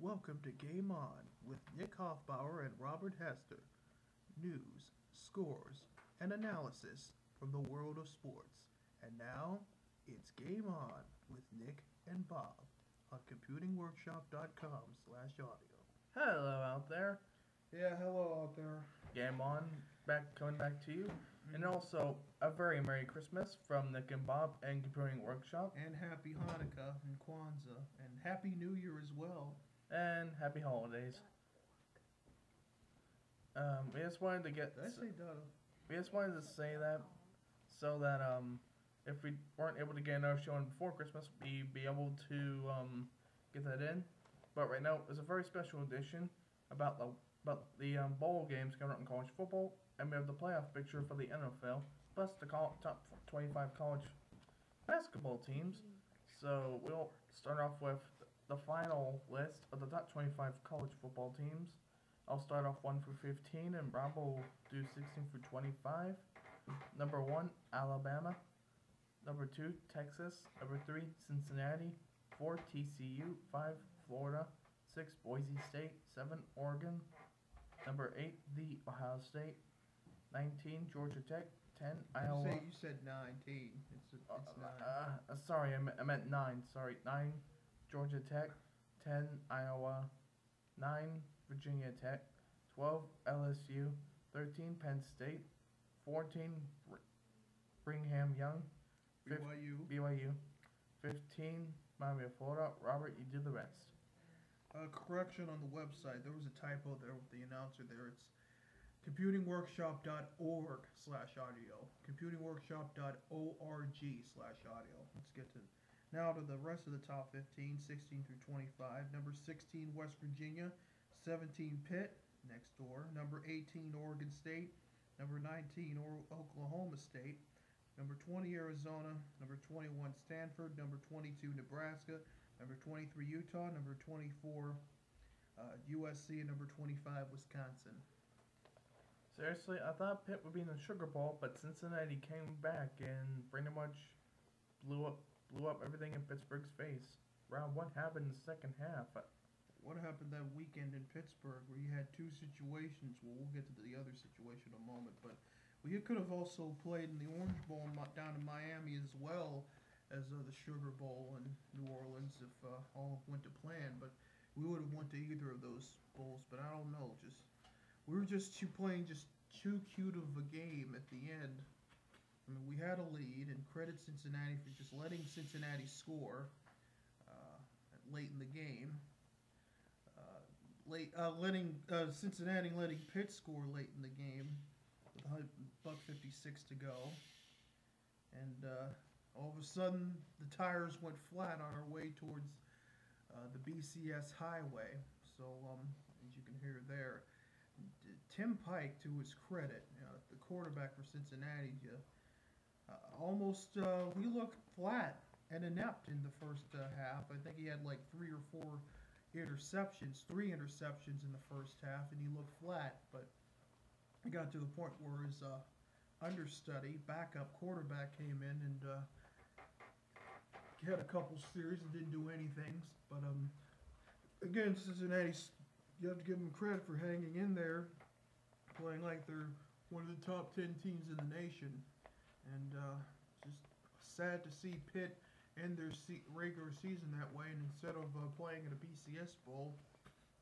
Welcome to Game On with Nick Hoffbauer and Robert Hester. News, scores, and analysis from the world of sports. And now, it's Game On with Nick and Bob on computingworkshop.com/audio. Hello out there. Yeah, hello out there. Game on, coming back to you. And also, a very Merry Christmas from Nick and Bob and Computing Workshop. And happy Hanukkah and Kwanzaa. And happy New Year as well. And happy holidays. We just wanted to get... Did I say Dada? We just wanted to say that so that if we weren't able to get another show in before Christmas, we'd be able to get that in. But right now, it's a very special edition about the bowl games coming up in college football, and we have the playoff picture for the NFL, plus the top 25 college basketball teams. So we'll start off with the final list of the top 25 college football teams. I'll start off 1 through 15, and Rob will do 16 through 25. Number 1, Alabama. Number 2, Texas. Number 3, Cincinnati. 4, TCU. 5, Florida. 6, Boise State. 7, Oregon. Number 8, the Ohio State. 19, Georgia Tech. 10, Iowa. You said 19. It's 9. Sorry, I meant 9. Sorry, 9, Georgia Tech. 10, Iowa. 9, Virginia Tech. 12, LSU. 13, Penn State. 14, Brigham Young. BYU. 15, Miami of Florida. Robert, you do the rest. Correction on the website. There was a typo there with the announcer there. It's computingworkshop.org/audio. computingworkshop.org/audio. Let's get now to the rest of the top 15, 16 through 25. Number 16, West Virginia. 17, Pitt, next door. Number 18, Oregon State. Number 19, Oklahoma State. Number 20, Arizona. Number 21, Stanford. Number 22, Nebraska. Number 23, Utah. Number 24, USC. And number 25, Wisconsin. Seriously, I thought Pitt would be in the Sugar Bowl, but Cincinnati came back and pretty much blew up everything in Pittsburgh's face. Rob, what happened in the second half? What happened that weekend in Pittsburgh where you had two situations? Well, we'll get to the other situation in a moment, but you could have also played in the Orange Bowl down in Miami as well as the Sugar Bowl in New Orleans if all went to plan. But we would have went to either of those bowls. But I don't know. We were just playing just too cute of a game at the end. I mean, we had a lead, and credit Cincinnati for just letting Cincinnati score late in the game. Cincinnati letting Pitt score late in the game with $1:56 to go, and all of a sudden the tires went flat on our way towards the BCS highway. So as you can hear there, Tim Pike, to his credit, the quarterback for Cincinnati, we looked flat and inept in the first half. I think he had like 3 or 4 interceptions, 3 interceptions in the first half, and he looked flat. But it got to the point where his understudy, backup quarterback, came in and he had a couple series and didn't do anything. But again, Cincinnati, you have to give them credit for hanging in there, playing like they're one of the top 10 teams in the nation. And just sad to see Pitt end their regular season that way, and instead of playing in a BCS bowl,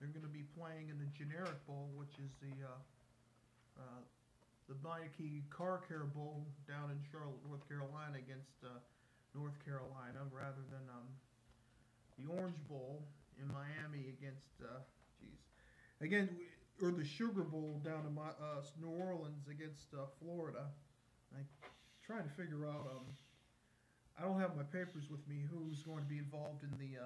they're going to be playing in the generic bowl, which is the Nike Car Care Bowl down in Charlotte, North Carolina, against North Carolina, rather than the Orange Bowl in Miami against or the Sugar Bowl down in New Orleans against Florida. I trying to figure out. I don't have my papers with me who's going to be involved in the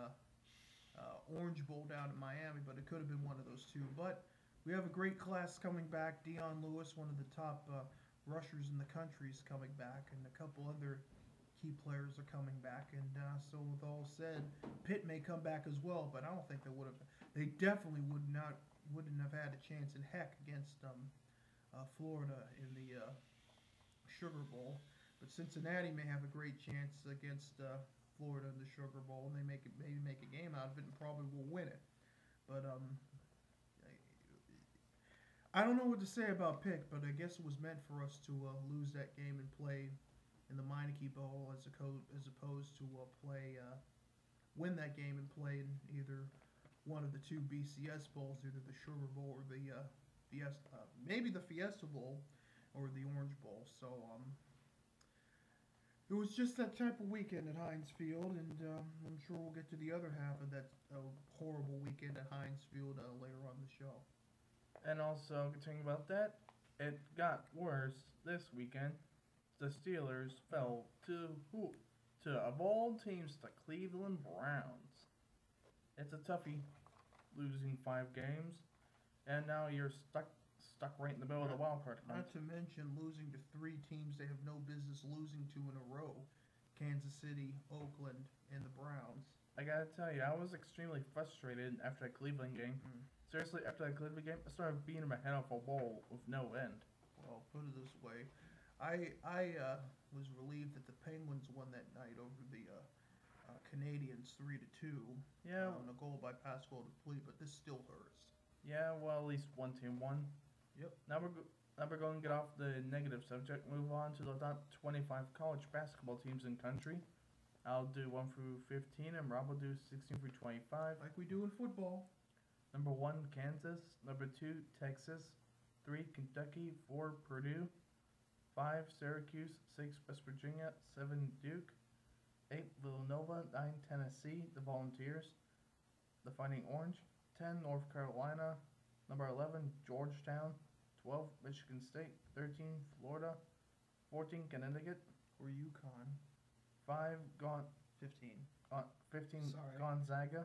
Orange Bowl down in Miami, but it could have been one of those two. But we have a great class coming back. Dion Lewis, one of the top rushers in the country, is coming back, and a couple other key players are coming back. And so with all said, Pitt may come back as well, but I don't think they would have. They definitely wouldn't have had a chance in heck against Florida in the Sugar Bowl. But Cincinnati may have a great chance against Florida in the Sugar Bowl, and they maybe make a game out of it and probably will win it. But I don't know what to say about Pick, but I guess it was meant for us to lose that game and play in the Meineke Bowl as opposed to win that game and play in either one of the two BCS bowls, either the Sugar Bowl or the Fiesta, maybe the Fiesta Bowl or the Orange Bowl. So it was just that type of weekend at Heinz Field, and I'm sure we'll get to the other half of that horrible weekend at Heinz Field later on the show. And also, continuing about that, it got worse this weekend. The Steelers fell to who? To, of all teams, the Cleveland Browns. It's a toughie, losing 5 games, and now you're stuck right in the middle of the wild card hunt. Not to mention losing to 3 teams they have no business losing to in a row: Kansas City, Oakland, and the Browns. I gotta tell you, I was extremely frustrated after that Cleveland game. Seriously, after that Cleveland game, I started beating my head off a wall with no end. Well, put it this way, I was relieved that the Penguins won that night over the Canadians 3-2. Yeah. On a goal by Pascal Dupuis, but this still hurts. Yeah, well, at least one team won. Yep. Now we're going to get off the negative subject. Move on to the top 25 college basketball teams in country. I'll do 1 through 15, and Rob will do 16 through 25. Like we do in football. Number 1, Kansas. Number 2, Texas. 3, Kentucky. 4, Purdue. 5, Syracuse. 6, West Virginia. 7, Duke. 8, Villanova. 9, Tennessee. The Volunteers. The Fighting Orange. 10, North Carolina. Number 11, Georgetown. 12, Michigan State. 13, Florida. 14, Connecticut. Or UConn. 15. 15, Sorry. Gonzaga.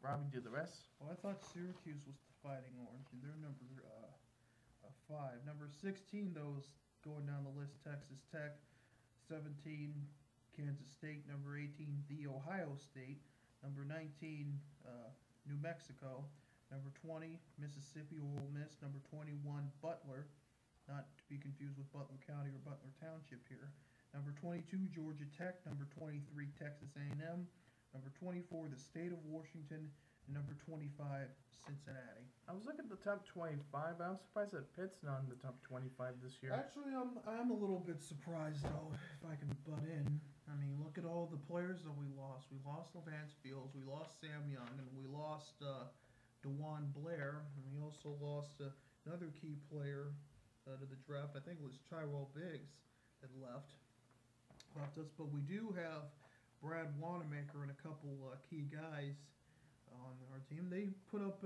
Robbie, do the rest. Well, I thought Syracuse was the Fighting Orange, and they're number 5. Number 16, those going down the list: Texas Tech. 17, Kansas State. Number 18, The Ohio State. Number 19, New Mexico. Number 20, Mississippi or Ole Miss. Number 21, Butler, not to be confused with Butler County or Butler Township here. Number 22, Georgia Tech. Number 23, Texas A&M. Number 24, the State of Washington. And number 25, Cincinnati. I was looking at the top 25. I was surprised that Pitt's not in the top 25 this year. Actually, I'm a little bit surprised, though, if I can butt in. I mean, look at all the players that we lost. We lost Levance Fields, we lost Sam Young, and we lost DeJuan Blair. And we also lost another key player to the draft. I think it was Tyrell Biggs that left us. But we do have Brad Wanamaker and a couple key guys on our team. They put up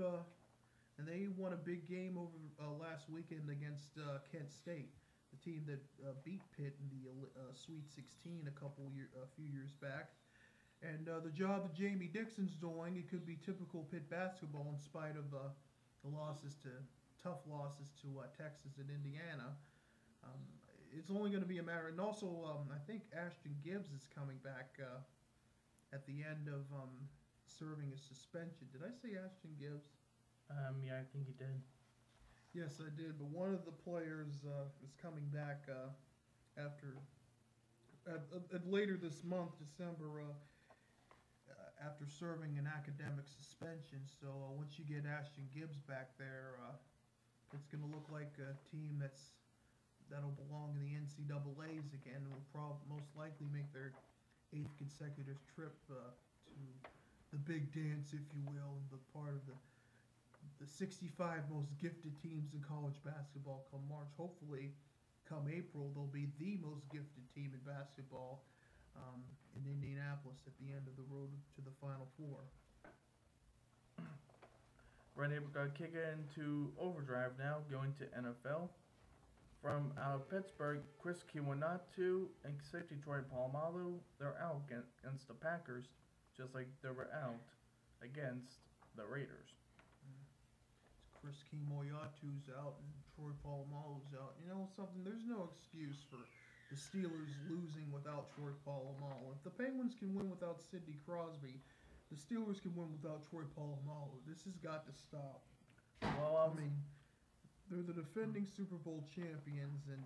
and they won a big game over last weekend against Kent State, the team that beat Pitt in the Sweet 16 a few years back. And the job that Jamie Dixon's doing, it could be typical Pitt basketball in spite of the tough losses to Texas and Indiana. It's only going to be a matter, and also I think Ashton Gibbs is coming back at the end of serving a suspension. Did I say Ashton Gibbs? Yeah, I think you did. Yes, I did. But one of the players is coming back later this month, December, after serving an academic suspension. So once you get Ashton Gibbs back there, it's going to look like a team that'll belong in the NCAA's again, and will most likely make their 8th consecutive trip to the big dance, if you will, and the part of the 65 most gifted teams in college basketball come March. Hopefully, come April, they'll be the most gifted team in basketball in Indianapolis at the end of the road to the Final Four. We're going to kick it into overdrive now, going to NFL. From out of Pittsburgh, Chris Kiwanatu and safety Troy Polamalu, they're out against the Packers, just like they were out against the Raiders. Chris Kimoyatu's out and Troy Polamalu's out. You know something? There's no excuse for the Steelers losing without Troy Polamalu. If the Penguins can win without Sidney Crosby, the Steelers can win without Troy Polamalu. This has got to stop. Well, I mean, they're the defending Super Bowl champions, and